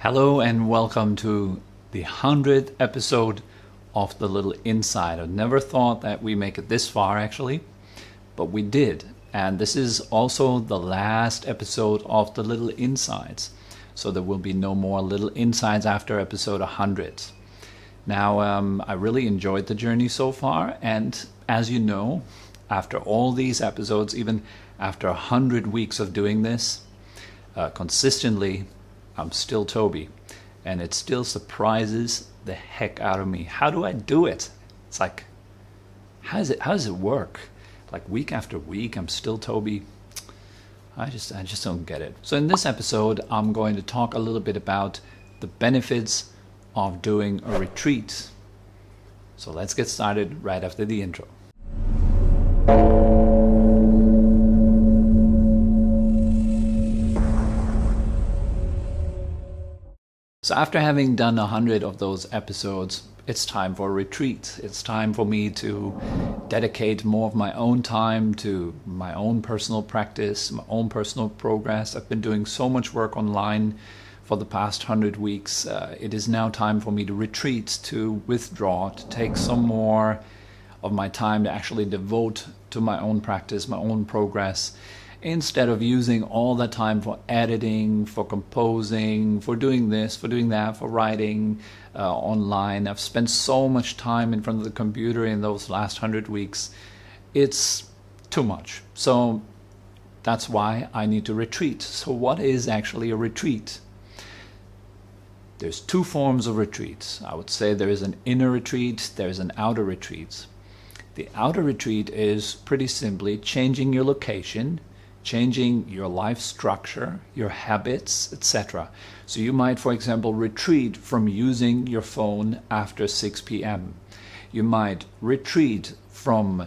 Hello and welcome to the 100th episode of The Little Insight. I never thought that we make it this far actually, but we did. And this is also the last episode of The Little Insights. So there will be no more Little Insights after episode 100. Now, I really enjoyed the journey so far. And as you know, after all these episodes, even after 100 weeks of doing this, consistently, I'm still Tobi, and it still surprises the heck out of me. How do I do it? It's like, how does it work? Like week after week, I'm still Tobi. I just don't get it. So in this episode, I'm going to talk a little bit about the benefits of doing a retreat. So let's get started right after the intro. So after having done 100 of those episodes, it's time for a retreat. It's time for me to dedicate more of my own time to my own personal practice, my own personal progress. I've been doing so much work online for the past 100 weeks. It is now time for me to retreat, to withdraw, to take some more of my time to actually devote to my own practice, my own progress, instead of using all that time for editing, for composing, for doing this, for doing that, for writing online. I've spent so much time in front of the computer in those last 100 weeks. It's too much. So that's why I need to retreat. So what is actually a retreat? There's two forms of retreats. I would say there is an inner retreat, there's an outer retreat. The outer retreat is pretty simply changing your location, changing your life structure, your habits, etc. So you might, for example, retreat from using your phone after 6 p.m. You might retreat from,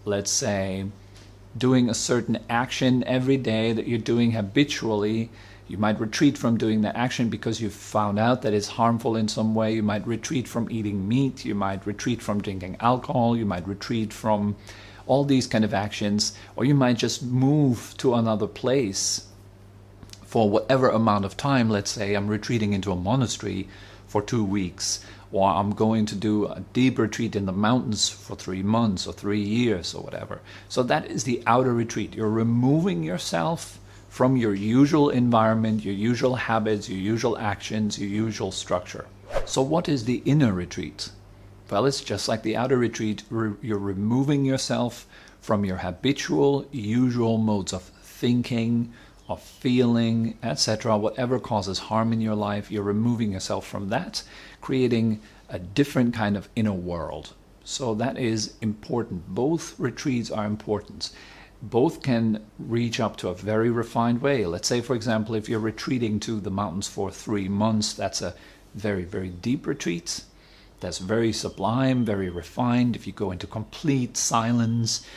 let's say, doing a certain action every day that you're doing habitually. You might retreat from doing that action because you've found out that it's harmful in some way. You might retreat from eating meat. You might retreat from drinking alcohol. You might retreat from all these kind of actions, or you might just move to another place for whatever amount of time. Let's say I'm retreating into a monastery for 2 weeks, or I'm going to do a deep retreat in the mountains for 3 months or 3 years or whatever. So that is the outer retreat. You're removing yourself from your usual environment, your usual habits, your usual actions, your usual structure. So what is the inner retreat? Well, it's just like the outer retreat. You're removing yourself from your habitual, usual modes of thinking, of feeling, etc. Whatever causes harm in your life, you're removing yourself from that, creating a different kind of inner world. So that is important. Both retreats are important. Both can reach up to a very refined way. Let's say, for example, if you're retreating to the mountains for 3 months, that's a very, very deep retreat. That's very sublime, very refined. If you go into complete silence,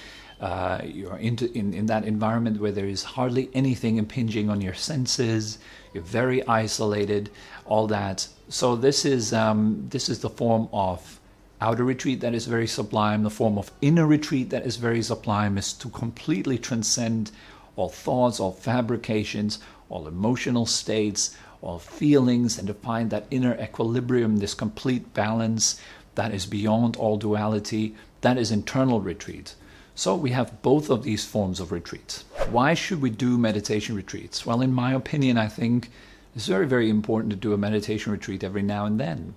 you're in that environment where there is hardly anything impinging on your senses. You're very isolated, all that. So this is the form of outer retreat that is very sublime. The form of inner retreat that is very sublime is to completely transcend all thoughts, all fabrications, all emotional states, all feelings, and to find that inner equilibrium, this complete balance that is beyond all duality. That is internal retreat. So we have both of these forms of retreat. Why should we do meditation retreats? Well, in my opinion, I think it's very, very important to do a meditation retreat every now and then,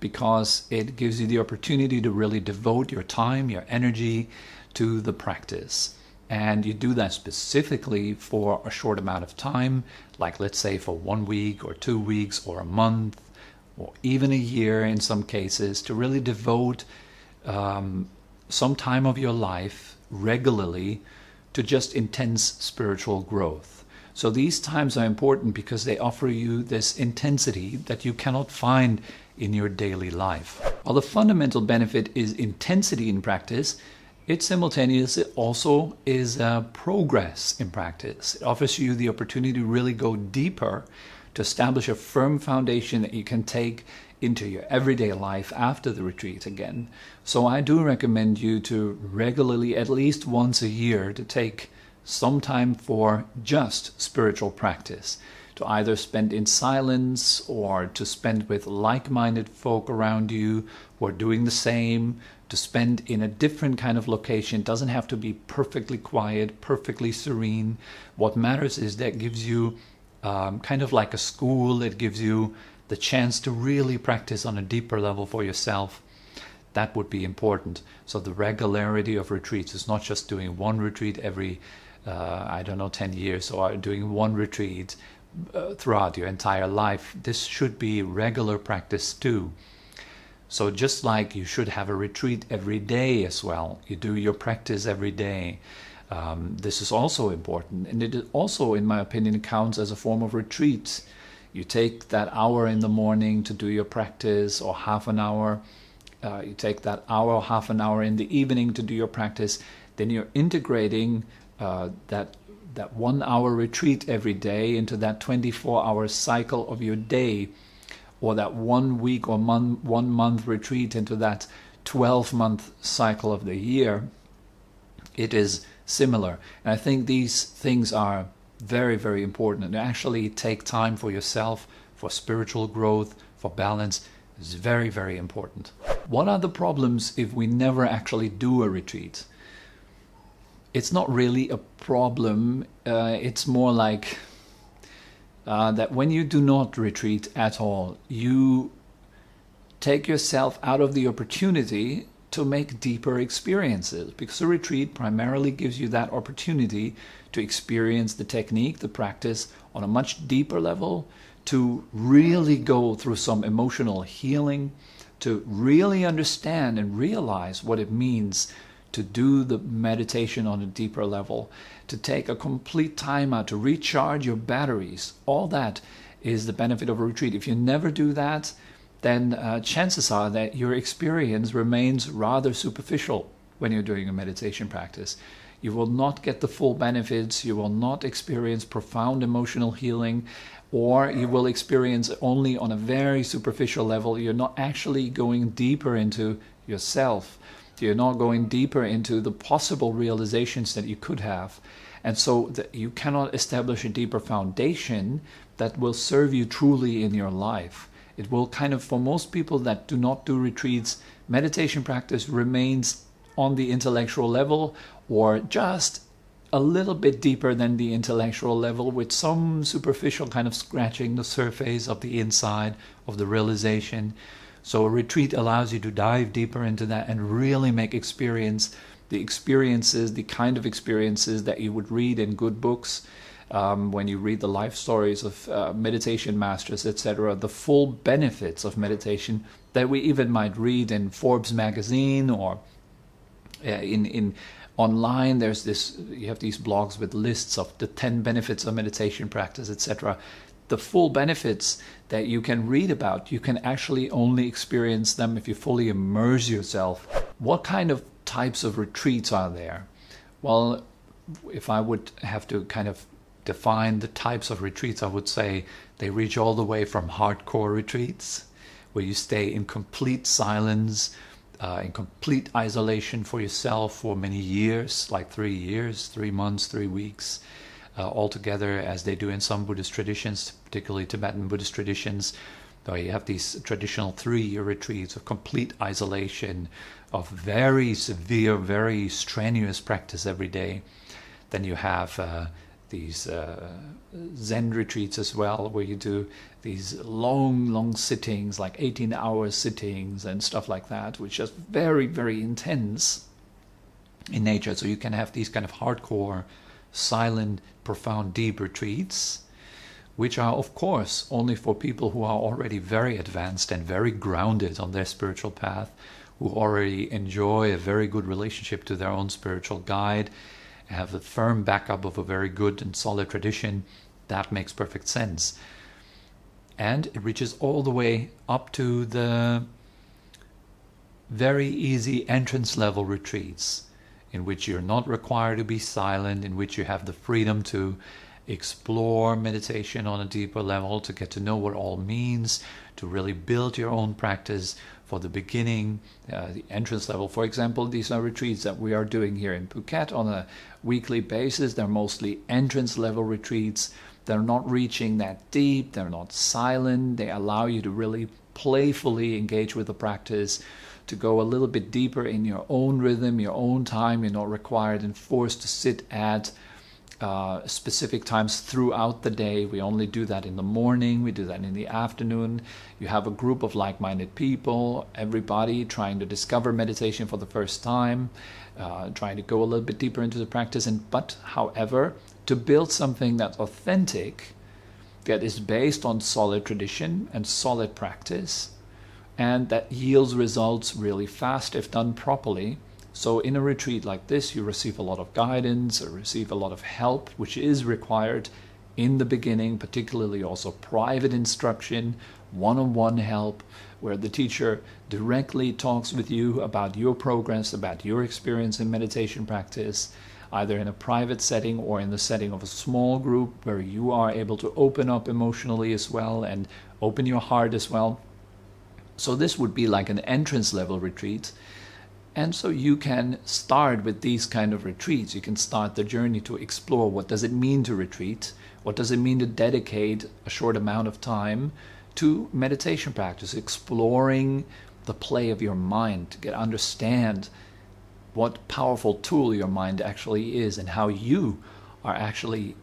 because it gives you the opportunity to really devote your time, your energy to the practice. And you do that specifically for a short amount of time, like let's say for 1 week or 2 weeks or a month or even a year in some cases, to really devote some time of your life regularly to just intense spiritual growth. So these times are important because they offer you this intensity that you cannot find in your daily life. While the fundamental benefit is intensity in practice, it simultaneously also is progress in practice. It offers you the opportunity to really go deeper, to establish a firm foundation that you can take into your everyday life after the retreat again. So I do recommend you to regularly, at least once a year, to take some time for just spiritual practice, to either spend in silence or to spend with like-minded folk around you who are doing the same, to spend in a different kind of location. It doesn't have to be perfectly quiet, perfectly serene. What matters is that it gives you kind of like a school. It gives you the chance to really practice on a deeper level for yourself. That would be important. So the regularity of retreats is not just doing one retreat every, 10 years, or doing one retreat throughout your entire life. This should be regular practice too. So just like you should have a retreat every day as well, you do your practice every day. This is also important, and it also, in my opinion, counts as a form of retreat. You take that hour in the morning to do your practice, or half an hour. You take that hour or half an hour in the evening to do your practice. Then you're integrating that 1 hour retreat every day into that 24-hour cycle of your day, or that 1 week or 1 month retreat into that 12-month cycle of the year. It is similar. And I think these things are very, very important. And actually take time for yourself, for spiritual growth, for balance is very, very important. What are the problems if we never actually do a retreat? It's not really a problem. It's more like that when you do not retreat at all, you take yourself out of the opportunity to make deeper experiences, because a retreat primarily gives you that opportunity to experience the technique, the practice on a much deeper level, to really go through some emotional healing, to really understand and realize what it means to do the meditation on a deeper level, to take a complete time out to recharge your batteries. All that is the benefit of a retreat. If you never do that, then chances are that your experience remains rather superficial when you're doing a meditation practice. You will not get the full benefits, you will not experience profound emotional healing, or you will experience only on a very superficial level. You're not actually going deeper into yourself. You're not going deeper into the possible realizations that you could have. And so that you cannot establish a deeper foundation that will serve you truly in your life. It will kind of, for most people that do not do retreats, meditation practice remains on the intellectual level, or just a little bit deeper than the intellectual level, with some superficial kind of scratching the surface of the inside of the realization. So a retreat allows you to dive deeper into that and really make the kind of experiences that you would read in good books, when you read the life stories of meditation masters, etc., the full benefits of meditation that we even might read in Forbes magazine, or in online. There's this, you have these blogs with lists of the 10 benefits of meditation practice, etc. The full benefits that you can read about, you can actually only experience them if you fully immerse yourself. What kind of types of retreats are there? Well, if I would have to kind of define the types of retreats, I would say they reach all the way from hardcore retreats, where you stay in complete silence, in complete isolation for yourself for many years, like 3 years, 3 months, 3 weeks, altogether, as they do in some Buddhist traditions, particularly Tibetan Buddhist traditions. You have these traditional 3-year retreats of complete isolation, of very severe, very strenuous practice every day. Then you have these Zen retreats as well, where you do these long sittings, like 18-hour sittings and stuff like that, which is very, very intense in nature. So you can have these kind of hardcore, silent, profound, deep retreats, which are, of course, only for people who are already very advanced and very grounded on their spiritual path, who already enjoy a very good relationship to their own spiritual guide, have the firm backup of a very good and solid tradition. That makes perfect sense. And it reaches all the way up to the very easy entrance level retreats, in which you're not required to be silent, in which you have the freedom to explore meditation on a deeper level, to get to know what it all means, to really build your own practice. For the beginning, the entrance level, for example, these are retreats that we are doing here in Phuket on a weekly basis. They're mostly entrance level retreats. They're not reaching that deep, they're not silent, they allow you to really playfully engage with the practice, to go a little bit deeper in your own rhythm, your own time. You're not required and forced to sit at specific times throughout the day. We only do that in the morning, we do that in the afternoon. You have a group of like-minded people, everybody trying to discover meditation for the first time, trying to go a little bit deeper into the practice. But however, to build something that's authentic, that is based on solid tradition and solid practice, and that yields results really fast if done properly. So in a retreat like this, you receive a lot of guidance, or receive a lot of help, which is required in the beginning, particularly also private instruction, one-on-one help, where the teacher directly talks with you about your progress, about your experience in meditation practice, either in a private setting or in the setting of a small group where you are able to open up emotionally as well and open your heart as well. So this would be like an entrance level retreat. And so you can start with these kind of retreats. You can start the journey to explore what does it mean to retreat? What does it mean to dedicate a short amount of time to meditation practice, exploring the play of your mind, to understand what powerful tool your mind actually is and how you are actually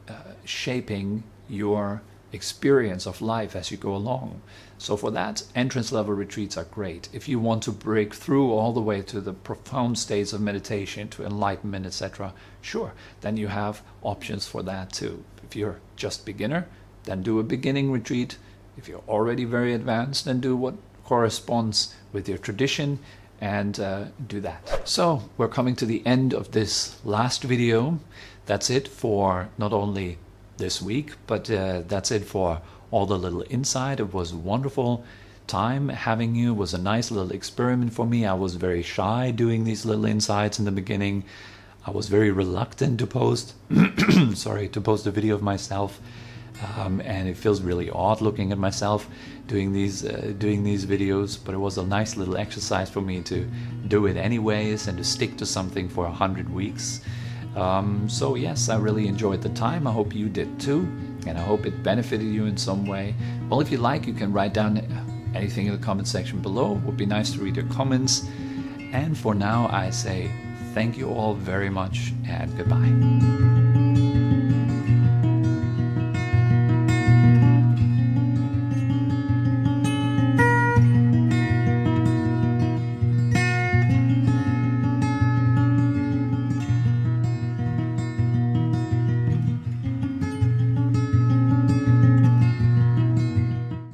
shaping your experience of life as you go along. So for that, entrance level retreats are great. If you want to break through all the way to the profound states of meditation, to enlightenment, etc., sure, then you have options for that too. If you're just beginner, then do a beginning retreat. If you're already very advanced, then do what corresponds with your tradition and do that. So we're coming to the end of this last video. That's it for not only this week, but that's it for all the little insight. It was a wonderful time having you. It was a nice little experiment for me. I was very shy doing these little insights in the beginning. I was very reluctant to post to post a video of myself, and it feels really odd looking at myself doing these videos, but it was a nice little exercise for me to do it anyways and to stick to something for 100 weeks. So yes, I really enjoyed the time. I hope you did too, and I hope it benefited you in some way. Well, if you like, you can write down anything in the comment section below. It would be nice to read your comments. And for now, I say thank you all very much and goodbye.